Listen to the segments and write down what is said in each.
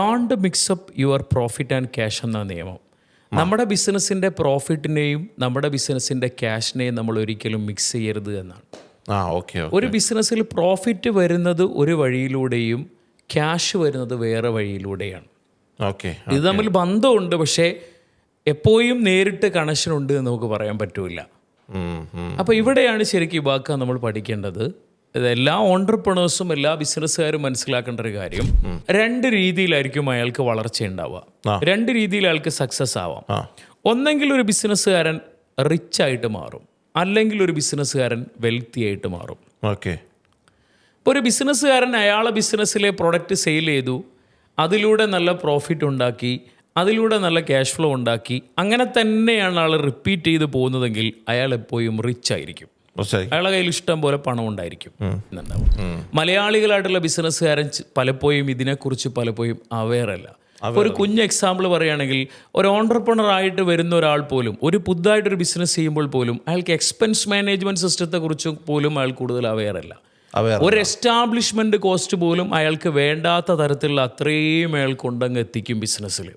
Don't mix up your profit and cash എന്ന നിയമം. നമ്മുടെ ബിസിനസ്സിൻ്റെ പ്രോഫിറ്റിനെയും നമ്മുടെ ബിസിനസ്സിൻ്റെ ക്യാഷിനെയും നമ്മൾ ഒരിക്കലും മിക്സ് ചെയ്യരുത് എന്നാണ്. ഒരു ബിസിനസ്സിൽ പ്രോഫിറ്റ് വരുന്നത് ഒരു വഴിയിലൂടെയും ക്യാഷ് വരുന്നത് വേറെ വഴിയിലൂടെയാണ്. ഇത് തമ്മിൽ ബന്ധമുണ്ട്, പക്ഷേ എപ്പോഴും നേരിട്ട് കണക്ഷൻ ഉണ്ട് എന്ന് നമുക്ക് പറയാൻ പറ്റില്ല. അപ്പോൾ ഇവിടെയാണ് ശരിക്കും ഇബാക്ക നമ്മൾ പഠിക്കേണ്ടത്. എല്ലാ ഓൺട്രപ്രണേഴ്സും എല്ലാ ബിസിനസ്സുകാരും മനസ്സിലാക്കേണ്ട ഒരു കാര്യം, രണ്ട് രീതിയിലായിരിക്കും അയാൾക്ക് വളർച്ച ഉണ്ടാവുക, രണ്ട് രീതിയിൽ അയാൾക്ക് സക്സസ് ആവാം. ഒന്നെങ്കിൽ ഒരു ബിസിനസ്സുകാരൻ റിച്ച് ആയിട്ട് മാറും, അല്ലെങ്കിൽ ഒരു ബിസിനസ്സുകാരൻ വെൽത്തി ആയിട്ട് മാറും. ഇപ്പോൾ ഒരു ബിസിനസ്സുകാരൻ അയാളെ ബിസിനസ്സിലെ പ്രൊഡക്റ്റ് സെയിൽ ചെയ്തു, അതിലൂടെ നല്ല പ്രോഫിറ്റ് ഉണ്ടാക്കി, അതിലൂടെ നല്ല ക്യാഷ് ഫ്ലോ ഉണ്ടാക്കി, അങ്ങനെ തന്നെയാണ് ആൾ റിപ്പീറ്റ് ചെയ്ത് പോകുന്നതെങ്കിൽ അയാൾ എപ്പോഴും റിച്ച് ആയിരിക്കും. അയാളുടെ കയ്യിൽ ഇഷ്ടം പോലെ പണം ഉണ്ടായിരിക്കും എന്നുണ്ടാവും. മലയാളികളായിട്ടുള്ള ബിസിനസ്സുകാരൻ പലപ്പോഴും ഇതിനെക്കുറിച്ച് പലപ്പോഴും അവെയർ അല്ല. ഒരു കുഞ്ഞ് എക്സാമ്പിൾ പറയുകയാണെങ്കിൽ, ഒരു ഓൺട്രപ്രണർ ആയിട്ട് വരുന്ന ഒരാൾ പോലും ഒരു പുതുതായിട്ടൊരു ബിസിനസ് ചെയ്യുമ്പോൾ പോലും അയാൾക്ക് എക്സ്പെൻസ് മാനേജ്മെന്റ് സിസ്റ്റത്തെക്കുറിച്ച് പോലും അയാൾ കൂടുതൽ അവെയർ അല്ല. ഒരു എസ്റ്റാബ്ലിഷ്മെന്റ് കോസ്റ്റ് പോലും അയാൾക്ക് വേണ്ടാത്ത തരത്തിലുള്ള അത്രയും അയാൾക്ക് ഉണ്ടെങ്കിൽ എത്തിക്കും ബിസിനസ്സിൽ.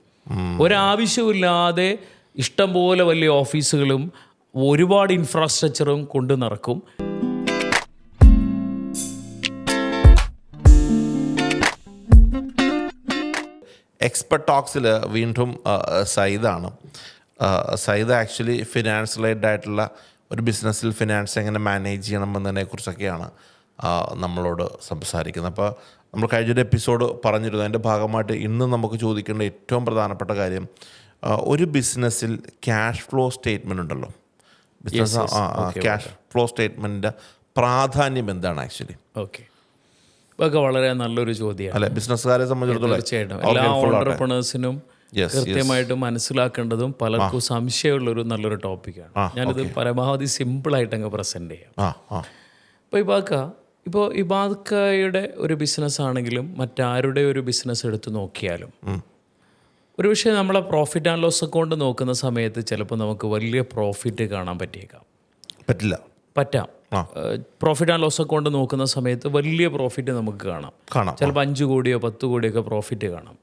ഒരാവശ്യമില്ലാതെ ഇഷ്ടം പോലെ വലിയ ഓഫീസുകളും ഒരുപാട് ഇൻഫ്രാസ്ട്രക്ചറും കൊണ്ട് നടക്കും. എക്സ്പെർട്ട് ടോക്സിൽ വീണ്ടും സൈദാണ്. സൈദ് ആക്ച്വലി ഫിനാൻസ് റിലേറ്റഡ് ആയിട്ടുള്ള ഒരു ബിസിനസ്സിൽ ഫിനാൻസ് എങ്ങനെ മാനേജ് ചെയ്യണം എന്നതിനെ കുറിച്ചൊക്കെയാണ് നമ്മളോട് സംസാരിക്കുന്നത്. അപ്പോൾ നമ്മൾ കഴിഞ്ഞൊരു എപ്പിസോഡ് പറഞ്ഞിരുന്നു. അതിൻ്റെ ഭാഗമായിട്ട് ഇന്ന് നമുക്ക് ചോദിക്കേണ്ട ഏറ്റവും പ്രധാനപ്പെട്ട കാര്യം, ഒരു ബിസിനസ്സിൽ ക്യാഷ് ഫ്ലോ സ്റ്റേറ്റ്മെൻ്റ് ഉണ്ടല്ലോ, ബിസിനസ് ക്യാഷ് ഫ്ലോ സ്റ്റേറ്റ്മെൻറ്റിൻ്റെ പ്രാധാന്യം എന്താണ് ആക്ച്വലി? ഇതൊക്കെ വളരെ നല്ലൊരു ചോദ്യമാണ് അല്ലെ, ബിസിനസ്സുകാരെ സംബന്ധിച്ചിടത്തോളം. തീർച്ചയായിട്ടും എല്ലാ ഓൺട്രപ്രണേഴ്സിനും കൃത്യമായിട്ട് മനസ്സിലാക്കേണ്ടതും പലർക്കും സംശയമുള്ളൊരു നല്ലൊരു ടോപ്പിക്കാണ്. ഞാനിത് പരമാവധി സിമ്പിളായിട്ട് അങ്ങ് പ്രസൻറ്റ് ചെയ്യാം. ഇപ്പോൾ ഇബാക്കയുടെ ഒരു ബിസിനസ് ആണെങ്കിലും മറ്റാരുടെ ഒരു ബിസിനസ് എടുത്ത് നോക്കിയാലും ഒരു പക്ഷേ നമ്മളെ പ്രോഫിറ്റ് ആൻഡ് ലോസ് അക്കൗണ്ട് നോക്കുന്ന സമയത്ത് ചിലപ്പോൾ നമുക്ക് വലിയ പ്രോഫിറ്റ് കാണാൻ പറ്റാം. പ്രോഫിറ്റ് ആൻഡ് ലോസ് അക്കൗണ്ട് നോക്കുന്ന സമയത്ത് വലിയ പ്രോഫിറ്റ് നമുക്ക് കാണാം. ചിലപ്പോൾ 5 കോടിയോ 10 കോടിയൊക്കെ പ്രോഫിറ്റ് കാണാം.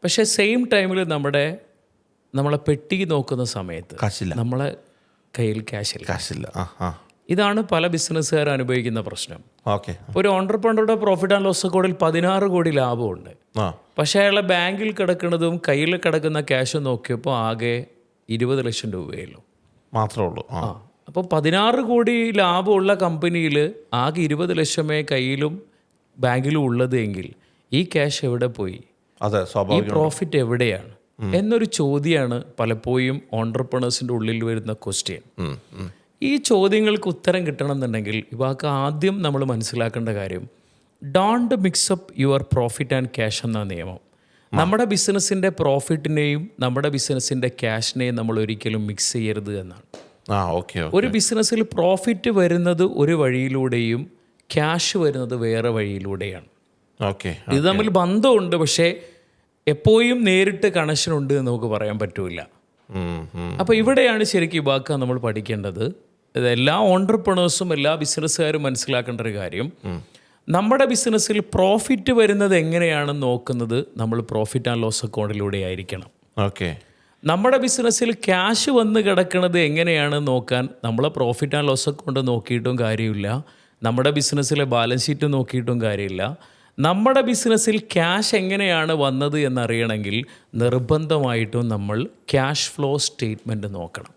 പക്ഷേ സെയിം ടൈമിൽ നമ്മളെ പെട്ടി നോക്കുന്ന സമയത്ത് നമ്മളെ കയ്യിൽ ക്യാഷില്ല. ഇതാണ് പല ബിസിനസ്സുകാരും അനുഭവിക്കുന്ന പ്രശ്നം. ഒരു ഓൺട്രപ്രണറുടെ പ്രോഫിറ്റ് ആൻഡ് ലോസ് അക്കൗണ്ടിൽ 16 കോടി ലാഭമുണ്ട്. പക്ഷേ അയാളെ ബാങ്കിൽ കിടക്കുന്നതും കയ്യിൽ കിടക്കുന്ന ക്യാഷും നോക്കിയപ്പോൾ ആകെ 20 ലക്ഷം രൂപയല്ലോ മാത്രമേ ഉള്ളൂ. അപ്പോൾ 16 കോടി ലാഭമുള്ള കമ്പനിയിൽ ആകെ 20 ലക്ഷമേ കയ്യിലും ബാങ്കിലും ഉള്ളത് എങ്കിൽ ഈ ക്യാഷ് എവിടെ പോയി, ഈ പ്രോഫിറ്റ് എവിടെയാണ് എന്നൊരു ചോദ്യമാണ് പലപ്പോഴും ഓൺട്രപ്രണേഴ്സിൻ്റെ ഉള്ളിൽ വരുന്ന ക്വസ്റ്റ്യൻ. ഈ ചോദ്യങ്ങൾക്ക് ഉത്തരം കിട്ടണമെന്നുണ്ടെങ്കിൽ ഇവാക്ക് ആദ്യം നമ്മൾ മനസ്സിലാക്കേണ്ട കാര്യം, don't mix up your profit and cash എന്ന നിയമം. നമ്മുടെ ബിസിനസ്സിൻ്റെ പ്രോഫിറ്റിനെയും നമ്മുടെ ബിസിനസ്സിൻ്റെ ക്യാഷിനെയും നമ്മൾ ഒരിക്കലും മിക്സ് ചെയ്യരുത് എന്നാണ്. ഒരു ബിസിനസ്സിൽ പ്രോഫിറ്റ് വരുന്നത് ഒരു വഴിയിലൂടെയും ക്യാഷ് വരുന്നത് വേറെ വഴിയിലൂടെയാണ്. ഇത് തമ്മിൽ ബന്ധമുണ്ട്, പക്ഷേ എപ്പോഴും നേരിട്ട് കണക്ഷൻ ഉണ്ട് എന്ന് നമുക്ക് പറയാൻ പറ്റില്ല. അപ്പോൾ ഇവിടെയാണ് ശരിക്കും ഇബാക്ക നമ്മൾ പഠിക്കേണ്ടത്. എല്ലാ ഓൺട്രപ്രണേഴ്സും എല്ലാ ബിസിനസ്സുകാരും മനസ്സിലാക്കേണ്ട ഒരു കാര്യം, നമ്മുടെ ബിസിനസ്സിൽ പ്രോഫിറ്റ് വരുന്നത് എങ്ങനെയാണെന്ന് നോക്കുന്നത് നമ്മൾ പ്രോഫിറ്റ് ആൻഡ് ലോസ് അക്കൗണ്ടിലൂടെ ആയിരിക്കണം. നമ്മുടെ ബിസിനസ്സിൽ ക്യാഷ് വന്ന് കിടക്കുന്നത് എങ്ങനെയാണെന്ന് നോക്കാൻ നമ്മളെ പ്രോഫിറ്റ് ആൻഡ് ലോസ് അക്കൗണ്ട് നോക്കിയിട്ടും കാര്യമില്ല, നമ്മുടെ ബിസിനസ്സിലെ ബാലൻസ് ഷീറ്റ് നോക്കിയിട്ടും കാര്യമില്ല. നമ്മുടെ ബിസിനസ്സിൽ ക്യാഷ് എങ്ങനെയാണ് വന്നത് എന്നറിയണമെങ്കിൽ നിർബന്ധമായിട്ടും നമ്മൾ ക്യാഷ് ഫ്ലോ സ്റ്റേറ്റ്മെൻറ്റ് നോക്കണം.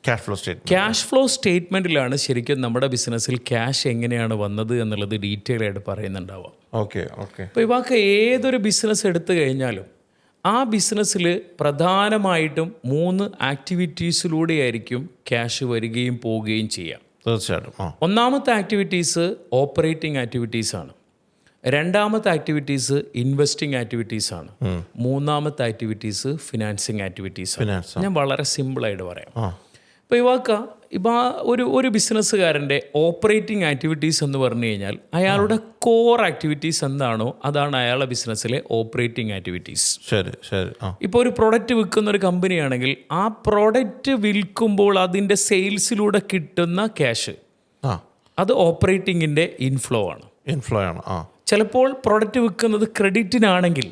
ക്യാഷ് ഫ്ലോ സ്റ്റേറ്റ്മെൻറ്റിലാണ് ശരിക്കും നമ്മുടെ ബിസിനസ്സിൽ ക്യാഷ് എങ്ങനെയാണ് വന്നത് എന്നുള്ളത് ഡീറ്റെയിൽ ആയിട്ട് പറയുന്നുണ്ടാവാം. അപ്പോൾ ഇവാക്ക് ഏതൊരു ബിസിനസ് എടുത്തു കഴിഞ്ഞാലും ആ ബിസിനസ്സിൽ പ്രധാനമായിട്ടും 3 ആക്ടിവിറ്റീസിലൂടെയായിരിക്കും ക്യാഷ് വരികയും പോവുകയും ചെയ്യാം. തീർച്ചയായിട്ടും. ഒന്നാമത്തെ ആക്ടിവിറ്റീസ് ഓപ്പറേറ്റിംഗ് ആക്ടിവിറ്റീസാണ്. രണ്ടാമത്തെ ആക്ടിവിറ്റീസ് ഇൻവെസ്റ്റിംഗ് ആക്ടിവിറ്റീസാണ്. മൂന്നാമത്തെ ആക്ടിവിറ്റീസ് ഫിനാൻസിങ് ആക്ടിവിറ്റീസാണ്. ഞാൻ വളരെ സിമ്പിളായിട്ട് പറയാം. ഇപ്പോൾ ഒരു ബിസിനസ്സുകാരൻ്റെ ഓപ്പറേറ്റിംഗ് ആക്ടിവിറ്റീസ് എന്ന് പറഞ്ഞു കഴിഞ്ഞാൽ അയാളുടെ കോർ ആക്ടിവിറ്റീസ് എന്താണോ അതാണ് അയാളുടെ ബിസിനസ്സിലെ ഓപ്പറേറ്റിംഗ് ആക്ടിവിറ്റീസ്. ഇപ്പോൾ ഒരു പ്രൊഡക്റ്റ് വിൽക്കുന്ന ഒരു കമ്പനിയാണെങ്കിൽ ആ പ്രൊഡക്റ്റ് വിൽക്കുമ്പോൾ അതിൻ്റെ സെയിൽസിലൂടെ കിട്ടുന്ന ക്യാഷ് അത് ഓപ്പറേറ്റിങ്ങിൻ്റെ ഇൻഫ്ലോ ആണ്. ചിലപ്പോൾ പ്രൊഡക്റ്റ് വിൽക്കുന്നത് ക്രെഡിറ്റിനാണെങ്കിൽ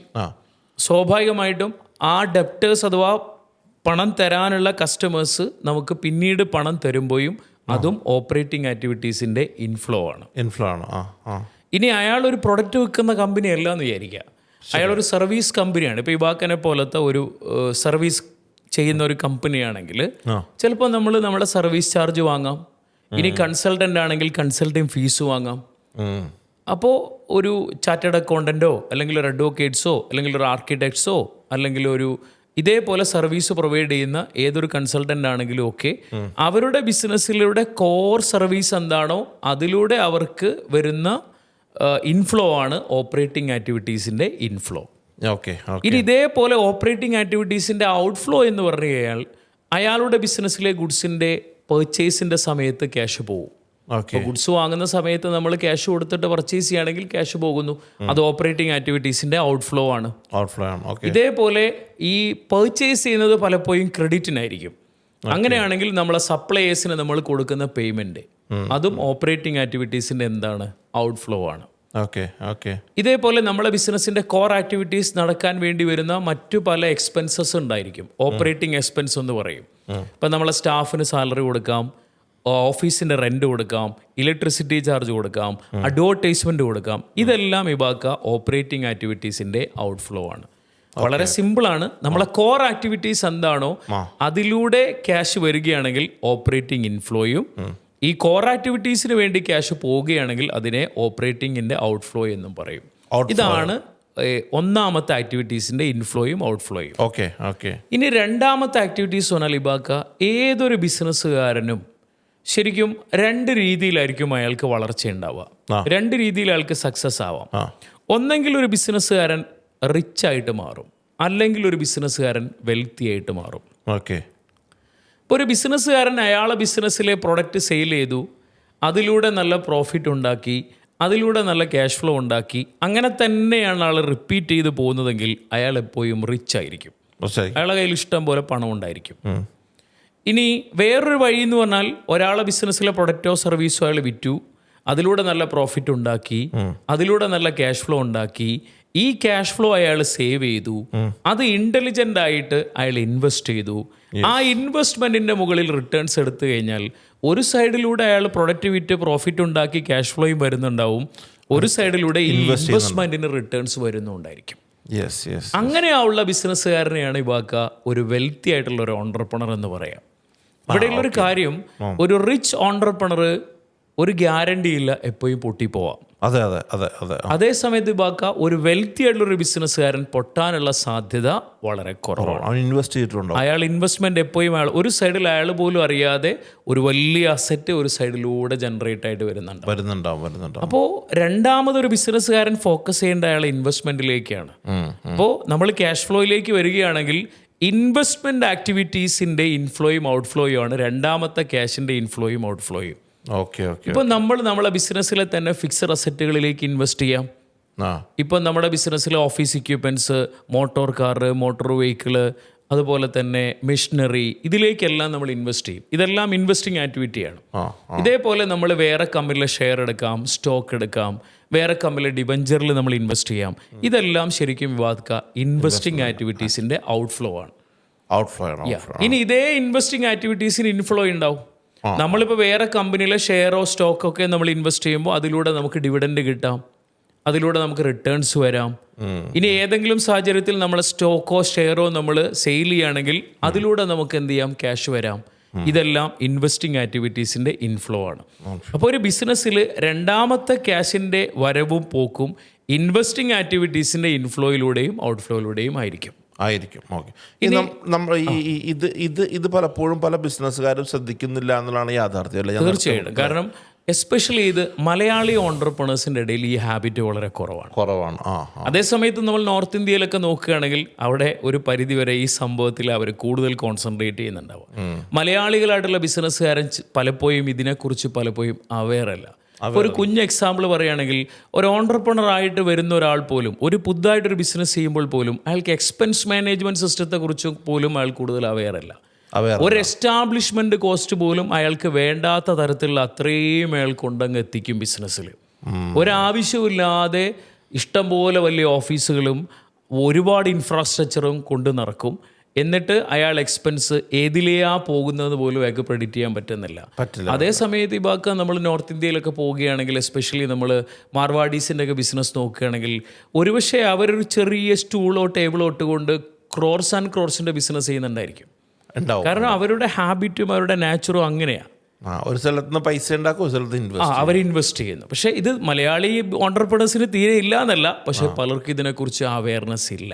സ്വാഭാവികമായിട്ടും ആ ഡെപ്റ്റേഴ്സ് അഥവാ പണം തരാനുള്ള കസ്റ്റമേഴ്സ് നമുക്ക് പിന്നീട് പണം തരുമ്പോഴും അതും ഓപ്പറേറ്റിംഗ് ആക്ടിവിറ്റീസിൻ്റെ ഇൻഫ്ലോ ആണ്. ഇനി അയാൾ ഒരു പ്രൊഡക്റ്റ് വിൽക്കുന്ന കമ്പനി അല്ല എന്ന് വിചാരിക്കുക, അയാളൊരു സർവീസ് കമ്പനിയാണ്. ഇപ്പോൾ ഇവാക്കനെ പോലത്തെ ഒരു സർവീസ് ചെയ്യുന്ന ഒരു കമ്പനിയാണെങ്കിൽ ചിലപ്പോൾ നമ്മൾ നമ്മുടെ സർവീസ് ചാർജ് വാങ്ങാം. ഇനി കൺസൾട്ടൻ്റ് ആണെങ്കിൽ കൺസൾട്ടിങ് ഫീസ് വാങ്ങാം. അപ്പോൾ ഒരു ചാർട്ടേഡ് അക്കൗണ്ടൻറ്റോ അല്ലെങ്കിൽ ഒരു അഡ്വക്കേറ്റ്സോ അല്ലെങ്കിൽ ഒരു ആർക്കിടെക്ട്സോ അല്ലെങ്കിൽ ഒരു ഇതേപോലെ സർവീസ് പ്രൊവൈഡ് ചെയ്യുന്ന ഏതൊരു കൺസൾട്ടൻ്റ് ആണെങ്കിലും ഒക്കെ അവരുടെ ബിസിനസ്സിലൂടെ കോർ സർവീസ് എന്താണോ അതിലൂടെ അവർക്ക് വരുന്ന ഇൻഫ്ലോ ആണ് ഓപ്പറേറ്റിംഗ് ആക്ടിവിറ്റീസിൻ്റെ ഇൻഫ്ലോ. ഇനി ഇതേപോലെ ഓപ്പറേറ്റിംഗ് ആക്ടിവിറ്റീസിൻ്റെ ഔട്ട്ഫ്ലോ എന്ന് പറഞ്ഞു കഴിഞ്ഞാൽ അയാളുടെ ബിസിനസ്സിലെ ഗുഡ്സിൻ്റെ പർച്ചേസിൻ്റെ സമയത്ത് ക്യാഷ് പോകും. ഗുഡ്സ് വാങ്ങുന്ന സമയത്ത് നമ്മൾ ക്യാഷ് കൊടുത്തിട്ട് പർച്ചേസ് ചെയ്യുകയാണെങ്കിൽ ക്യാഷ് പോകുന്നു. അത് ഓപ്പറേറ്റിംഗ് ആക്ടിവിറ്റീസിൻ്റെ ഔട്ട്ഫ്ലോ ആണ്. ഇതേപോലെ ഈ പർച്ചേസ് ചെയ്യുന്നത് പലപ്പോഴും ക്രെഡിറ്റിനായിരിക്കും. അങ്ങനെയാണെങ്കിൽ നമ്മളെ സപ്ലയേഴ്സിന് നമ്മൾ കൊടുക്കുന്ന പേയ്മെൻറ്റ് അതും ഓപ്പറേറ്റിംഗ് ആക്ടിവിറ്റീസിൻ്റെ എന്താണ് ഔട്ട്ഫ്ലോ ആണ്. ഇതേപോലെ നമ്മളെ ബിസിനസ്സിൻ്റെ കോർ ആക്ടിവിറ്റീസ് നടക്കാൻ വേണ്ടി വരുന്ന മറ്റു പല എക്സ്പെൻസസ് ഉണ്ടായിരിക്കും. ഓപ്പറേറ്റിംഗ് എക്സ്പെൻസ് എന്ന് പറയും. ഇപ്പം നമ്മളെ സ്റ്റാഫിന് സാലറി കൊടുക്കാം, ഓഫീസിൻ്റെ റെൻറ്റ് കൊടുക്കാം, ഇലക്ട്രിസിറ്റി ചാർജ് കൊടുക്കാം, അഡ്വർടൈസ്മെൻറ്റ് കൊടുക്കാം. ഇതെല്ലാം ഇവാക്ക ഓപ്പറേറ്റിംഗ് ആക്ടിവിറ്റീസിൻ്റെ ഔട്ട്ഫ്ലോ ആണ്. വളരെ സിമ്പിളാണ്. നമ്മളെ കോർ ആക്ടിവിറ്റീസ് എന്താണോ അതിലൂടെ ക്യാഷ് വരികയാണെങ്കിൽ ഓപ്പറേറ്റിംഗ് ഇൻഫ്ലോയും, ഈ കോർ ആക്ടിവിറ്റീസിന് വേണ്ടി ക്യാഷ് പോവുകയാണെങ്കിൽ അതിനെ ഓപ്പറേറ്റിംഗിൻ്റെ ഔട്ട്ഫ്ലോ എന്നും പറയും. ഇതാണ് ഒന്നാമത്തെ ആക്ടിവിറ്റീസിൻ്റെ ഇൻഫ്ലോയും ഔട്ട്ഫ്ലോയും. ഇനി രണ്ടാമത്തെ ആക്ടിവിറ്റീസ് പറഞ്ഞാൽ ഇബാക്ക ഏതൊരു ബിസിനസ്സുകാരനും ശരിക്കും രണ്ട് രീതിയിലായിരിക്കും അയാൾക്ക് വളർച്ച ഉണ്ടാവുക, രണ്ട് രീതിയിൽ അയാൾക്ക് സക്സസ് ആവാം. ഒന്നെങ്കിൽ ഒരു ബിസിനസ്സുകാരൻ റിച്ച് ആയിട്ട് മാറും, അല്ലെങ്കിൽ ഒരു ബിസിനസ്സുകാരൻ വെൽത്തി ആയിട്ട് മാറും. ഇപ്പോൾ ഒരു ബിസിനസ്സുകാരൻ അയാളെ ബിസിനസ്സിലെ പ്രൊഡക്റ്റ് സെയിൽ ചെയ്തു, അതിലൂടെ നല്ല പ്രോഫിറ്റ് ഉണ്ടാക്കി, അതിലൂടെ നല്ല ക്യാഷ് ഫ്ലോ ഉണ്ടാക്കി, അങ്ങനെ തന്നെയാണ് ആൾ റിപ്പീറ്റ് ചെയ്ത് പോകുന്നതെങ്കിൽ അയാൾ എപ്പോഴും റിച്ച് ആയിരിക്കും. അയാളുടെ കയ്യിൽ ഇഷ്ടം പോലെ പണം ഉണ്ടായിരിക്കും. ഇനി വേറൊരു വഴി എന്ന് പറഞ്ഞാൽ ഒരാളെ ബിസിനസ്സിലെ പ്രൊഡക്റ്റോ സർവീസോ അയാൾ വിറ്റു, അതിലൂടെ നല്ല പ്രോഫിറ്റ് ഉണ്ടാക്കി, അതിലൂടെ നല്ല ക്യാഷ് ഫ്ലോ ഉണ്ടാക്കി, ഈ ക്യാഷ് ഫ്ലോ അയാൾ സേവ് ചെയ്തു, അത് ഇൻ്റലിജൻ്റ് ആയിട്ട് അയാൾ ഇൻവെസ്റ്റ് ചെയ്തു. ആ ഇൻവെസ്റ്റ്മെൻറ്റിൻ്റെ മുകളിൽ റിട്ടേൺസ് എടുത്തു കഴിഞ്ഞാൽ ഒരു സൈഡിലൂടെ അയാൾ പ്രൊഡക്റ്റ് വിറ്റ് പ്രോഫിറ്റ് ഉണ്ടാക്കി ക്യാഷ് ഫ്ലോയും വരുന്നുണ്ടാവും, ഒരു സൈഡിലൂടെ ഇൻവെസ്റ്റ്മെൻറ്റിന് റിട്ടേൺസ് വരുന്നുണ്ടായിരിക്കും. അങ്ങനെയുള്ള ബിസിനസ്സുകാരനെയാണ് ഇവാക്ക ഒരു വെൽത്തി ആയിട്ടുള്ള ഒരു ഓൺട്രപ്രണർ എന്ന് പറയാം. ഇവിടെയുള്ളൊരു കാര്യം, ഒരു റിച്ച് ഓൺട്രപ്രണർ ഒരു ഗ്യാരണ്ടി ഇല്ല എപ്പോഴും പൊട്ടിപ്പോവാം. അതേ സമയത്ത് ഇബാക്ക ഒരു വെൽത്തി ആയിട്ടുള്ള ഒരു ബിസിനസ്സുകാരൻ പൊട്ടാനുള്ള സാധ്യത വളരെ കുറവാണ്. അയാൾ ഇൻവെസ്റ്റ്മെന്റ് എപ്പോഴും ഒരു സൈഡിൽ അയാൾ പോലും അറിയാതെ ഒരു വലിയ അസറ്റ് ഒരു സൈഡിലൂടെ ജനറേറ്റ് ആയിട്ട് വരുന്നുണ്ടാവും. അപ്പോൾ രണ്ടാമതൊരു ബിസിനസ്സുകാരൻ ഫോക്കസ് ചെയ്യേണ്ട അയാൾ ഇൻവെസ്റ്റ്മെന്റിലേക്കാണ്. അപ്പോൾ നമ്മൾ ക്യാഷ് ഫ്ലോയിലേക്ക് വരികയാണെങ്കിൽ ഇൻവെസ്റ്റ്മെന്റ് ആക്ടിവിറ്റീസിന്റെ ഇൻഫ്ലോയും ഔട്ട്ഫ്ലോയും ആണ് രണ്ടാമത്തെ ക്യാഷിന്റെ ഇൻഫ്ലോയും ഔട്ട്ഫ്ലോയും. ഇപ്പൊ നമ്മളെ ബിസിനസ്സിലെ തന്നെ ഫിക്സഡ് അസറ്റുകളിലേക്ക് ഇൻവെസ്റ്റ് ചെയ്യാം. ഇപ്പം നമ്മുടെ ബിസിനസ്സിലെ office equipments, motor car, motor vehicle, അതുപോലെ തന്നെ മെഷീനറി, ഇതിലേക്കെല്ലാം നമ്മൾ ഇൻവെസ്റ്റ് ചെയ്യും. ഇതെല്ലാം ഇൻവെസ്റ്റിംഗ് ആക്ടിവിറ്റിയാണ്. ഇതേപോലെ നമ്മൾ വേറെ കമ്പനിയിലെ ഷെയർ എടുക്കാം, സ്റ്റോക്ക് എടുക്കാം, വേറെ കമ്പനിയിലെ ഡിബഞ്ചറിൽ നമ്മൾ ഇൻവെസ്റ്റ് ചെയ്യാം. ഇതെല്ലാം ശരിക്കും വിവാദിക്ക ഇൻവെസ്റ്റിംഗ് ആക്ടിവിറ്റീസിന്റെ ഔട്ട്ഫ്ലോ ആണ്. ഇനി ഇതേ ഇൻവെസ്റ്റിംഗ് ആക്ടിവിറ്റീസിന് ഇൻഫ്ലോ ഉണ്ടാവും. നമ്മളിപ്പോൾ വേറെ കമ്പനിയിലെ ഷെയറോ സ്റ്റോക്കോ ഒക്കെ നമ്മൾ ഇൻവെസ്റ്റ് ചെയ്യുമ്പോൾ അതിലൂടെ നമുക്ക് ഡിവിഡൻഡ് കിട്ടാം, അതിലൂടെ നമുക്ക് റിട്ടേൺസ് വരാം. ഇനി ഏതെങ്കിലും സാഹചര്യത്തിൽ നമ്മൾ സ്റ്റോക്കോ ഷെയറോ നമ്മൾ സെയിൽ ചെയ്യുകയാണെങ്കിൽ അതിലൂടെ നമുക്ക് എന്ത് ചെയ്യാം, ക്യാഷ് വരാം. ഇതെല്ലാം ഇൻവെസ്റ്റിംഗ് ആക്ടിവിറ്റീസിൻ്റെ ഇൻഫ്ലോ ആണ്. അപ്പോൾ ഒരു ബിസിനസ്സിൽ രണ്ടാമത്തെ ക്യാഷിൻ്റെ വരവും പോക്കും ഇൻവെസ്റ്റിംഗ് ആക്ടിവിറ്റീസിൻ്റെ ഇൻഫ്ലോയിലൂടെയും ഔട്ട്ഫ്ലോയിലൂടെയും ആയിരിക്കും. നമ്മൾ ഇത് പലപ്പോഴും പല ബിസിനസ്സുകാരും ശ്രദ്ധിക്കുന്നില്ല എന്നുള്ളതാണ് യാഥാർത്ഥ്യം. തീർച്ചയായിട്ടും. കാരണം എസ്പെഷ്യലി ഇത് മലയാളി ഓൺട്രപ്രണേഴ്സിൻ്റെ ഇടയിൽ ഈ ഹാബിറ്റ് വളരെ കുറവാണ്. അതേസമയത്ത് നമ്മൾ നോർത്ത് ഇന്ത്യയിലൊക്കെ നോക്കുകയാണെങ്കിൽ അവിടെ ഒരു പരിധിവരെ ഈ സംഭവത്തിൽ അവർ കൂടുതൽ കോൺസെൻട്രേറ്റ് ചെയ്യുന്നുണ്ടാവും. മലയാളികളായിട്ടുള്ള ബിസിനസ്സുകാരൻ പലപ്പോഴും ഇതിനെക്കുറിച്ച് പലപ്പോഴും അവെയർ അല്ല. ഒരു കുഞ്ഞ് എക്സാമ്പിൾ പറയുകയാണെങ്കിൽ, ഒരു ഓൺട്രപ്രണർ ആയിട്ട് വരുന്ന ഒരാൾ പോലും ഒരു പുതുതായിട്ടൊരു ബിസിനസ് ചെയ്യുമ്പോൾ പോലും അയാൾക്ക് എക്സ്പെൻസ് മാനേജ്മെന്റ് സിസ്റ്റത്തെ കുറിച്ച് പോലും അയാൾ കൂടുതൽ അവെയർ അല്ല. ഒരു എസ്റ്റാബ്ലിഷ്മെന്റ് കോസ്റ്റ് പോലും അയാൾക്ക് വേണ്ടാത്ത തരത്തിലുള്ള അത്രയും അയാൾ കൊണ്ടങ്ങ് എത്തിക്കും ബിസിനസ്സിൽ. ഒരാവശ്യമില്ലാതെ ഇഷ്ടംപോലെ വലിയ ഓഫീസുകളും ഒരുപാട് ഇൻഫ്രാസ്ട്രക്ചറും കൊണ്ട് നടക്കും. എന്നിട്ട് അയാൾ എക്സ്പെൻസ് ഏതിലെയാ പോകുന്നത് പോലും അയാൾക്ക് പ്രെഡിക്റ്റ് ചെയ്യാൻ പറ്റുന്നില്ല. അതേ സമയത്ത് ഇതൊക്കെ നമ്മൾ നോർത്ത് ഇന്ത്യയിലൊക്കെ പോവുകയാണെങ്കിൽ, എസ്പെഷ്യലി നമ്മൾ മാർവാഡീസിൻ്റെ ഒക്കെ ബിസിനസ് നോക്കുകയാണെങ്കിൽ, ഒരുപക്ഷെ അവരൊരു ചെറിയ സ്റ്റൂളോ ടേബിളോ ഇട്ടുകൊണ്ട് ക്രോർസ് ആൻഡ് ക്രോർസിൻ്റെ ബിസിനസ് ചെയ്യുന്നുണ്ടായിരിക്കും. കാരണം അവരുടെ ഹാബിറ്റും അവരുടെ നാച്ചുറും അങ്ങനെയാണ്. ഒരു സ്ഥലത്ത് നിന്ന് പൈസ ഉണ്ടാക്കും, ഒരു സ്ഥലത്ത് അവർ ഇൻവെസ്റ്റ് ചെയ്യുന്നു. പക്ഷേ ഇത് മലയാളി ഓണ്ടർപ്രണേഴ്സിന് തീരെ ഇല്ല എന്നല്ല, പക്ഷേ പലർക്കും ഇതിനെക്കുറിച്ച് അവയർനെസ് ഇല്ല.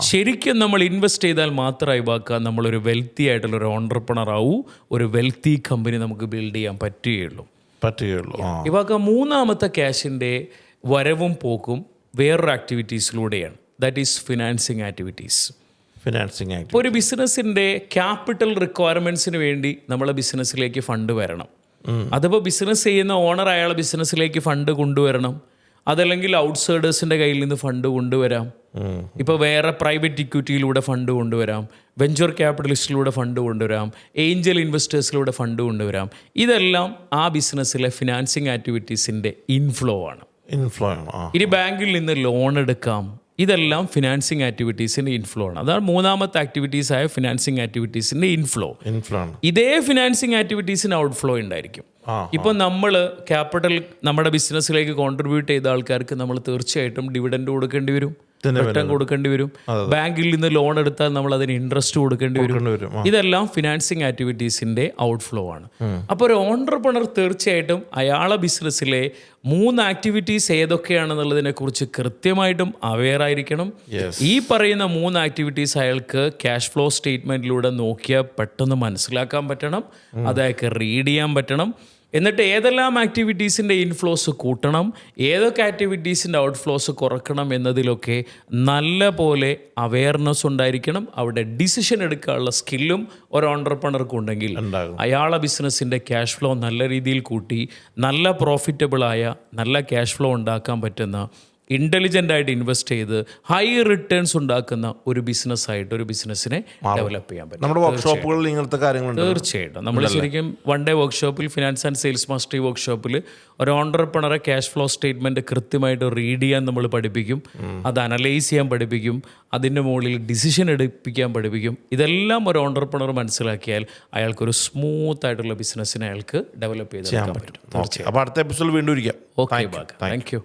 ശരിക്കും നമ്മൾ ഇൻവെസ്റ്റ് ചെയ്താൽ മാത്രമായി ബാക്കുക നമ്മളൊരു വെൽത്തി ആയിട്ടുള്ള ഒരു ഓണ്ടർപ്രണർ ആവൂ, ഒരു വെൽത്തി കമ്പനി നമുക്ക് ബിൽഡ് ചെയ്യാൻ പറ്റുകയുള്ളൂ. ഇവാക്ക മൂന്നാമത്തെ ക്യാഷിൻ്റെ വരവും പോക്കും വേറൊരു ആക്ടിവിറ്റീസിലൂടെയാണ്. That is financing activities. ഒരു ബിസിനസ്സിൻ്റെ ക്യാപിറ്റൽ റിക്വയർമെൻറ്റ്സിന് വേണ്ടി നമ്മളെ ബിസിനസ്സിലേക്ക് ഫണ്ട് വരണം. അതിപ്പോൾ ബിസിനസ് ചെയ്യുന്ന ഓണർ അയാളെ ബിസിനസ്സിലേക്ക് ഫണ്ട് കൊണ്ടുവരണം. അതല്ലെങ്കിൽ ഔട്ട്സൈഡേഴ്സിൻ്റെ കയ്യിൽ നിന്ന് ഫണ്ട് കൊണ്ടുവരാം. ഇപ്പോൾ വേറെ പ്രൈവറ്റ് ഇക്വിറ്റിയിലൂടെ ഫണ്ട് കൊണ്ടുവരാം, വെഞ്ചർ ക്യാപിറ്റലിസ്റ്റിലൂടെ ഫണ്ട് കൊണ്ടുവരാം, ഏഞ്ചൽ ഇൻവെസ്റ്റേഴ്സിലൂടെ ഫണ്ട് കൊണ്ടുവരാം. ഇതെല്ലാം ആ ബിസിനസ്സിലെ ഫിനാൻസിങ് ആക്ടിവിറ്റീസിൻ്റെ ഇൻഫ്ലോ ആണ്. ഇനി ബാങ്കിൽ നിന്ന് ലോൺ എടുക്കാം. ഇതെല്ലാം ഫിനാൻസിങ് ആക്ടിവിറ്റീസിൻ്റെ ഇൻഫ്ലോ ആണ്. അതാണ് മൂന്നാമത്തെ ആക്ടിവിറ്റീസായ ഫിനാൻസിങ് ആക്ടിവിറ്റീസിൻ്റെ ഇൻഫ്ലോ. ഇതേ ഫിനാൻസിങ് ആക്ടിവിറ്റീസിന് ഔട്ട്ഫ്ലോ ഉണ്ടായിരിക്കും. ഇപ്പം നമ്മൾ ക്യാപിറ്റൽ നമ്മുടെ ബിസിനസ്സിലേക്ക് കോൺട്രിബ്യൂട്ട് ചെയ്ത ആൾക്കാർക്ക് നമ്മൾ തീർച്ചയായിട്ടും ഡിവിഡൻഡ് കൊടുക്കേണ്ടി വരും, റിട്ടേൺ കൊടുക്കേണ്ടി വരും. ബാങ്കിൽ നിന്ന് ലോൺ എടുത്താൽ നമ്മൾ അതിന് ഇൻട്രസ്റ്റ് കൊടുക്കേണ്ടി വരും. ഇതെല്ലാം ഫിനാൻസിങ് ആക്ടിവിറ്റീസിന്റെ ഔട്ട്ഫ്ലോ ആണ്. അപ്പോൾ ഒരു ഓണ്ടർപ്രണർ തീർച്ചയായിട്ടും അയാളെ ബിസിനസ്സിലെ 3 ആക്ടിവിറ്റീസ് ഏതൊക്കെയാണെന്നുള്ളതിനെ കുറിച്ച് കൃത്യമായിട്ടും അവെയർ ആയിരിക്കണം. ഈ പറയുന്ന 3 ആക്ടിവിറ്റീസ് അയാൾക്ക് ക്യാഷ് ഫ്ലോ സ്റ്റേറ്റ്മെന്റിലൂടെ നോക്കിയാൽ പെട്ടെന്ന് മനസ്സിലാക്കാൻ പറ്റണം, അത് അയാൾക്ക് റീഡ് ചെയ്യാൻ പറ്റണം. എന്നിട്ട് ഏതെല്ലാം ആക്ടിവിറ്റീസിൻ്റെ ഇൻഫ്ലോസ് കൂട്ടണം, ഏതൊക്കെ ആക്ടിവിറ്റീസിൻ്റെ ഔട്ട്ഫ്ലോസ് കുറക്കണം എന്നതിലൊക്കെ നല്ല പോലെ അവെയർനെസ് ഉണ്ടായിരിക്കണം. അവിടെ ഡിസിഷൻ എടുക്കാനുള്ള സ്കില്ലും ഒരു ഓണ്ടർപ്രണർക്ക് ഉണ്ടെങ്കിൽ അയാളെ ബിസിനസ്സിൻ്റെ ക്യാഷ് ഫ്ലോ നല്ല രീതിയിൽ കൂട്ടി നല്ല പ്രോഫിറ്റബിളായ നല്ല ക്യാഷ് ഫ്ലോ ഉണ്ടാക്കാൻ പറ്റുന്ന, ഇൻ്റലിജൻ്റ് ആയിട്ട് ഇൻവെസ്റ്റ് ചെയ്ത് ഹൈ റിട്ടേൺസ് ഉണ്ടാക്കുന്ന ഒരു ബിസിനസ്സായിട്ട് ഒരു ബിസിനസ്സിനെ ഡെവലപ്പ് ചെയ്യാൻ പറ്റും. നമ്മുടെ വർക്ക്ഷോപ്പുകളിൽ ഇങ്ങനത്തെ കാര്യങ്ങൾ തീർച്ചയായിട്ടും നമ്മൾ ശരിക്കും 1 ഡേ വർക്ക്ഷോപ്പിൽ, ഫിനാൻസ് ആൻഡ് സെയിൽസ് മാസ്റ്ററി വർക്ക്ഷോപ്പിൽ ഒരു ഓണ്ടർപ്രണറെ ക്യാഷ് ഫ്ലോ സ്റ്റേറ്റ്മെൻറ്റ് കൃത്യമായിട്ട് റീഡ് ചെയ്യാൻ നമ്മൾ പഠിപ്പിക്കും, അത് അനലൈസ് ചെയ്യാൻ പഠിപ്പിക്കും, അതിൻ്റെ മുകളിൽ ഡിസിഷൻ എടുപ്പിക്കാൻ പഠിപ്പിക്കും. ഇതെല്ലാം ഒരു ഓണ്ടർപ്രണർ മനസ്സിലാക്കിയാൽ അയാൾക്കൊരു സ്മൂത്ത് ആയിട്ടുള്ള ബിസിനസ്സിനെ അയാൾക്ക് ഡെവലപ്പ് ചെയ്തെടുക്കാൻ പറ്റും. അപ്പോൾ അടുത്ത എപ്പിസോഡിൽ വീണ്ടും ഇരിക്കാം. Okay, thank you.